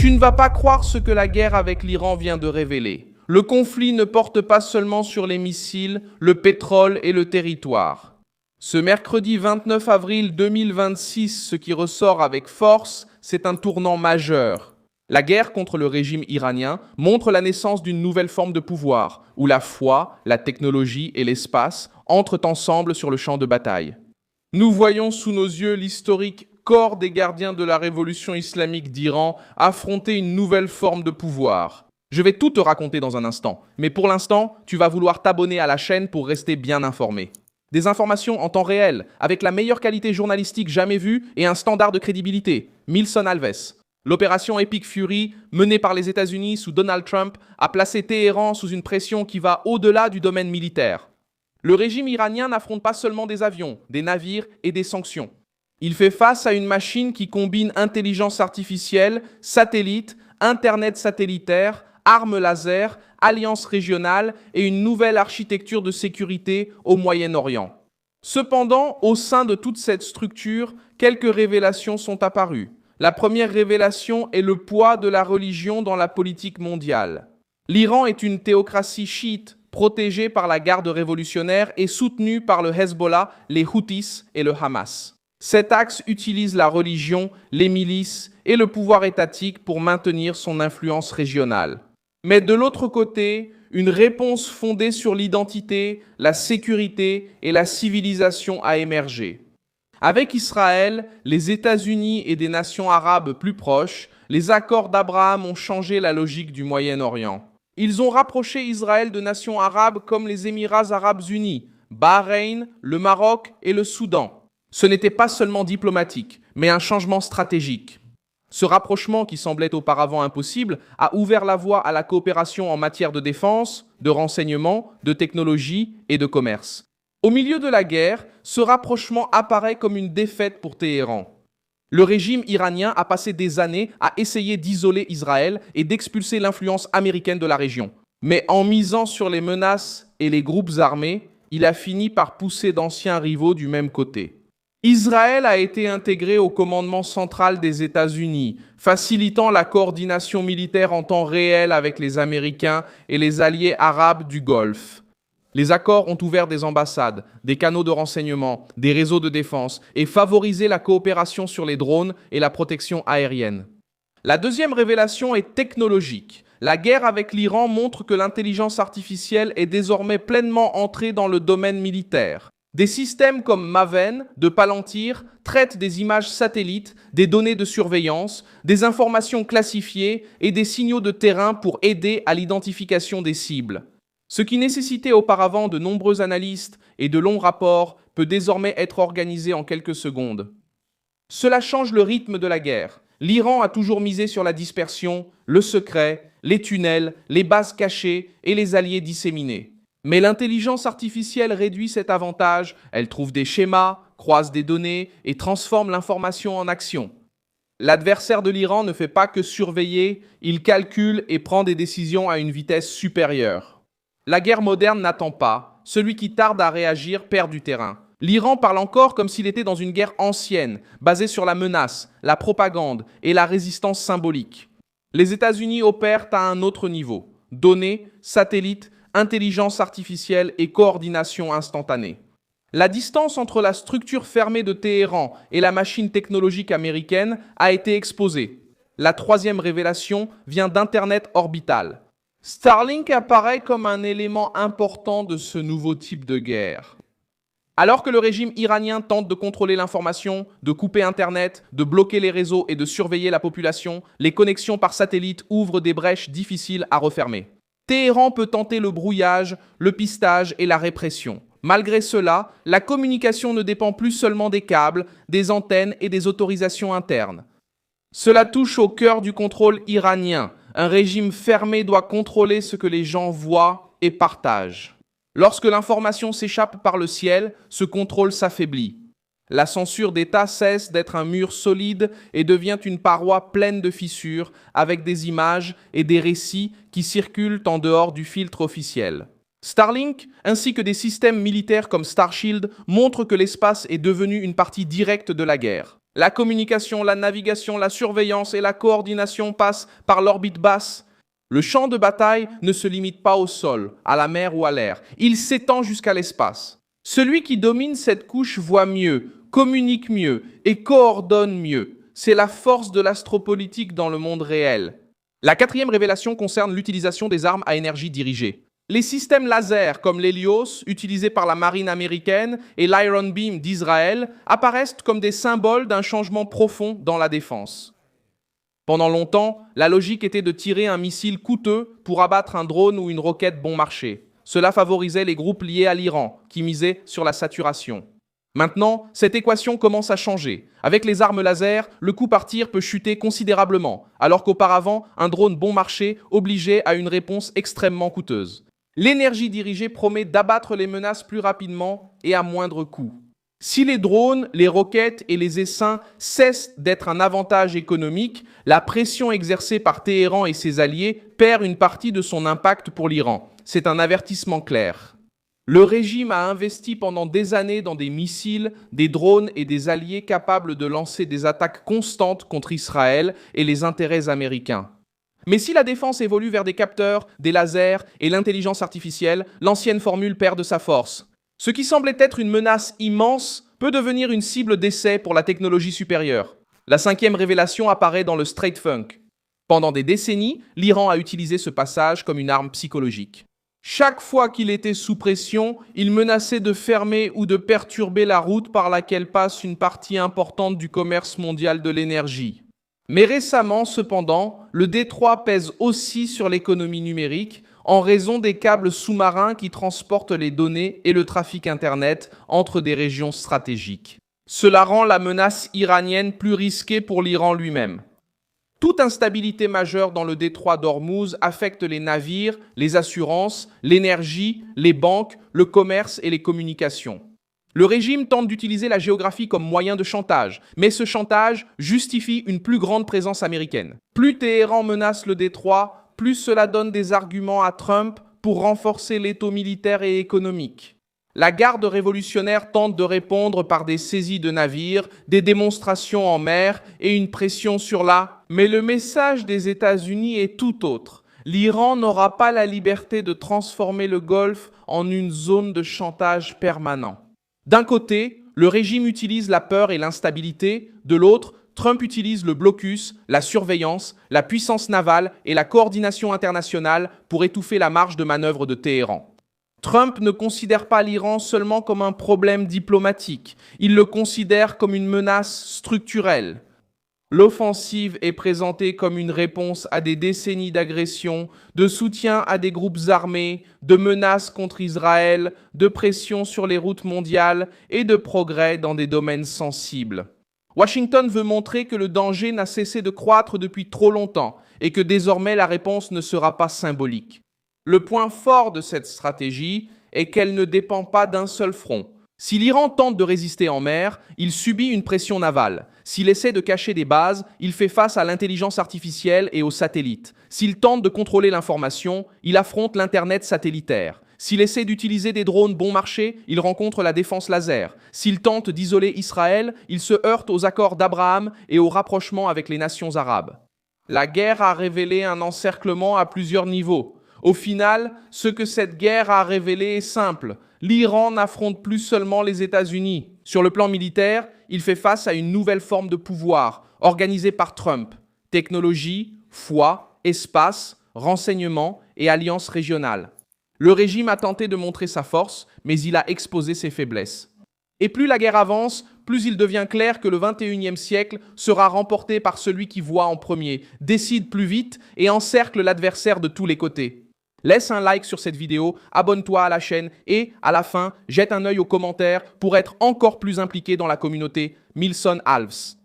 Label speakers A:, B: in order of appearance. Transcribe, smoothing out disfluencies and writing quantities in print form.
A: Tu ne vas pas croire ce que la guerre avec l'Iran vient de révéler. Le conflit ne porte pas seulement sur les missiles, le pétrole et le territoire. Ce mercredi 29 avril 2026, ce qui ressort avec force, c'est un tournant majeur. La guerre contre le régime iranien montre la naissance d'une nouvelle forme de pouvoir, où la foi, la technologie et l'espace entrent ensemble sur le champ de bataille. Nous voyons sous nos yeux l'historique corps des gardiens de la révolution islamique d'Iran affronter une nouvelle forme de pouvoir. Je vais tout te raconter dans un instant, mais pour l'instant, tu vas vouloir t'abonner à la chaîne pour rester bien informé. Des informations en temps réel, avec la meilleure qualité journalistique jamais vue et un standard de crédibilité. Milson Alves. L'opération Epic Fury, menée par les États-Unis sous Donald Trump, a placé Téhéran sous une pression qui va au-delà du domaine militaire. Le régime iranien n'affronte pas seulement des avions, des navires et des sanctions. Il fait face à une machine qui combine intelligence artificielle, satellites, Internet satellitaire, armes laser, alliances régionales et une nouvelle architecture de sécurité au Moyen-Orient. Cependant, au sein de toute cette structure, quelques révélations sont apparues. La première révélation est le poids de la religion dans la politique mondiale. L'Iran est une théocratie chiite, protégée par la garde révolutionnaire et soutenue par le Hezbollah, les Houthis et le Hamas. Cet axe utilise la religion, les milices et le pouvoir étatique pour maintenir son influence régionale. Mais de l'autre côté, une réponse fondée sur l'identité, la sécurité et la civilisation a émergé. Avec Israël, les États-Unis et des nations arabes plus proches, les accords d'Abraham ont changé la logique du Moyen-Orient. Ils ont rapproché Israël de nations arabes comme les Émirats arabes unis, Bahreïn, le Maroc et le Soudan. Ce n'était pas seulement diplomatique, mais un changement stratégique. Ce rapprochement, qui semblait auparavant impossible, a ouvert la voie à la coopération en matière de défense, de renseignement, de technologie et de commerce. Au milieu de la guerre, ce rapprochement apparaît comme une défaite pour Téhéran. Le régime iranien a passé des années à essayer d'isoler Israël et d'expulser l'influence américaine de la région. Mais en misant sur les menaces et les groupes armés, il a fini par pousser d'anciens rivaux du même côté. Israël a été intégré au commandement central des États-Unis, facilitant la coordination militaire en temps réel avec les Américains et les alliés arabes du Golfe. Les accords ont ouvert des ambassades, des canaux de renseignement, des réseaux de défense et favorisé la coopération sur les drones et la protection aérienne. La deuxième révélation est technologique. La guerre avec l'Iran montre que l'intelligence artificielle est désormais pleinement entrée dans le domaine militaire. Des systèmes comme Maven, de Palantir, traitent des images satellites, des données de surveillance, des informations classifiées et des signaux de terrain pour aider à l'identification des cibles. Ce qui nécessitait auparavant de nombreux analystes et de longs rapports peut désormais être organisé en quelques secondes. Cela change le rythme de la guerre. L'Iran a toujours misé sur la dispersion, le secret, les tunnels, les bases cachées et les alliés disséminés. Mais l'intelligence artificielle réduit cet avantage, elle trouve des schémas, croise des données et transforme l'information en action. L'adversaire de l'Iran ne fait pas que surveiller, il calcule et prend des décisions à une vitesse supérieure. La guerre moderne n'attend pas. Celui qui tarde à réagir perd du terrain. L'Iran parle encore comme s'il était dans une guerre ancienne, basée sur la menace, la propagande et la résistance symbolique. Les États-Unis opèrent à un autre niveau. Données, satellites, intelligence artificielle et coordination instantanée. La distance entre la structure fermée de Téhéran et la machine technologique américaine a été exposée. La troisième révélation vient d'Internet orbital. Starlink apparaît comme un élément important de ce nouveau type de guerre. Alors que le régime iranien tente de contrôler l'information, de couper Internet, de bloquer les réseaux et de surveiller la population, les connexions par satellite ouvrent des brèches difficiles à refermer. Téhéran peut tenter le brouillage, le pistage et la répression. Malgré cela, la communication ne dépend plus seulement des câbles, des antennes et des autorisations internes. Cela touche au cœur du contrôle iranien. Un régime fermé doit contrôler ce que les gens voient et partagent. Lorsque l'information s'échappe par le ciel, ce contrôle s'affaiblit. La censure d'État cesse d'être un mur solide et devient une paroi pleine de fissures, avec des images et des récits qui circulent en dehors du filtre officiel. Starlink, ainsi que des systèmes militaires comme Starshield, montrent que l'espace est devenu une partie directe de la guerre. La communication, la navigation, la surveillance et la coordination passent par l'orbite basse. Le champ de bataille ne se limite pas au sol, à la mer ou à l'air. Il s'étend jusqu'à l'espace. Celui qui domine cette couche voit mieux, communique mieux et coordonne mieux. C'est la force de l'astropolitique dans le monde réel. La quatrième révélation concerne l'utilisation des armes à énergie dirigée. Les systèmes laser comme l'Hélios, utilisés par la marine américaine, et l'Iron Beam d'Israël apparaissent comme des symboles d'un changement profond dans la défense. Pendant longtemps, la logique était de tirer un missile coûteux pour abattre un drone ou une roquette bon marché. Cela favorisait les groupes liés à l'Iran, qui misaient sur la saturation. Maintenant, cette équation commence à changer. Avec les armes laser, le coût par tir peut chuter considérablement, alors qu'auparavant, un drone bon marché obligeait à une réponse extrêmement coûteuse. L'énergie dirigée promet d'abattre les menaces plus rapidement et à moindre coût. Si les drones, les roquettes et les essaims cessent d'être un avantage économique, la pression exercée par Téhéran et ses alliés perd une partie de son impact pour l'Iran. C'est un avertissement clair. Le régime a investi pendant des années dans des missiles, des drones et des alliés capables de lancer des attaques constantes contre Israël et les intérêts américains. Mais si la défense évolue vers des capteurs, des lasers et l'intelligence artificielle, l'ancienne formule perd de sa force. Ce qui semblait être une menace immense peut devenir une cible d'essai pour la technologie supérieure. La cinquième révélation apparaît dans le Straight Funk. Pendant des décennies, l'Iran a utilisé ce passage comme une arme psychologique. Chaque fois qu'il était sous pression, il menaçait de fermer ou de perturber la route par laquelle passe une partie importante du commerce mondial de l'énergie. Mais récemment, cependant, le détroit pèse aussi sur l'économie numérique en raison des câbles sous-marins qui transportent les données et le trafic Internet entre des régions stratégiques. Cela rend la menace iranienne plus risquée pour l'Iran lui-même. Toute instabilité majeure dans le détroit d'Ormuz affecte les navires, les assurances, l'énergie, les banques, le commerce et les communications. Le régime tente d'utiliser la géographie comme moyen de chantage, mais ce chantage justifie une plus grande présence américaine. Plus Téhéran menace le détroit, plus cela donne des arguments à Trump pour renforcer l'étau militaire et économique. La garde révolutionnaire tente de répondre par des saisies de navires, des démonstrations en mer et une pression sur la... Mais le message des États-Unis est tout autre. L'Iran n'aura pas la liberté de transformer le Golfe en une zone de chantage permanent. D'un côté, le régime utilise la peur et l'instabilité, de l'autre, Trump utilise le blocus, la surveillance, la puissance navale et la coordination internationale pour étouffer la marge de manœuvre de Téhéran. Trump ne considère pas l'Iran seulement comme un problème diplomatique, il le considère comme une menace structurelle. L'offensive est présentée comme une réponse à des décennies d'agressions, de soutien à des groupes armés, de menaces contre Israël, de pression sur les routes mondiales et de progrès dans des domaines sensibles. Washington veut montrer que le danger n'a cessé de croître depuis trop longtemps et que désormais la réponse ne sera pas symbolique. Le point fort de cette stratégie est qu'elle ne dépend pas d'un seul front. Si l'Iran tente de résister en mer, il subit une pression navale. S'il essaie de cacher des bases, il fait face à l'intelligence artificielle et aux satellites. S'il tente de contrôler l'information, il affronte l'Internet satellitaire. S'il essaie d'utiliser des drones bon marché, il rencontre la défense laser. S'il tente d'isoler Israël, il se heurte aux accords d'Abraham et au rapprochement avec les nations arabes. La guerre a révélé un encerclement à plusieurs niveaux. Au final, ce que cette guerre a révélé est simple. L'Iran n'affronte plus seulement les États-Unis. Sur le plan militaire, il fait face à une nouvelle forme de pouvoir, organisée par Trump. Technologie, foi, espace, renseignement et alliances régionales. Le régime a tenté de montrer sa force, mais il a exposé ses faiblesses. Et plus la guerre avance, plus il devient clair que le 21e siècle sera remporté par celui qui voit en premier, décide plus vite et encercle l'adversaire de tous les côtés. Laisse un like sur cette vidéo, abonne-toi à la chaîne et, à la fin, jette un œil aux commentaires pour être encore plus impliqué dans la communauté Milson Alves.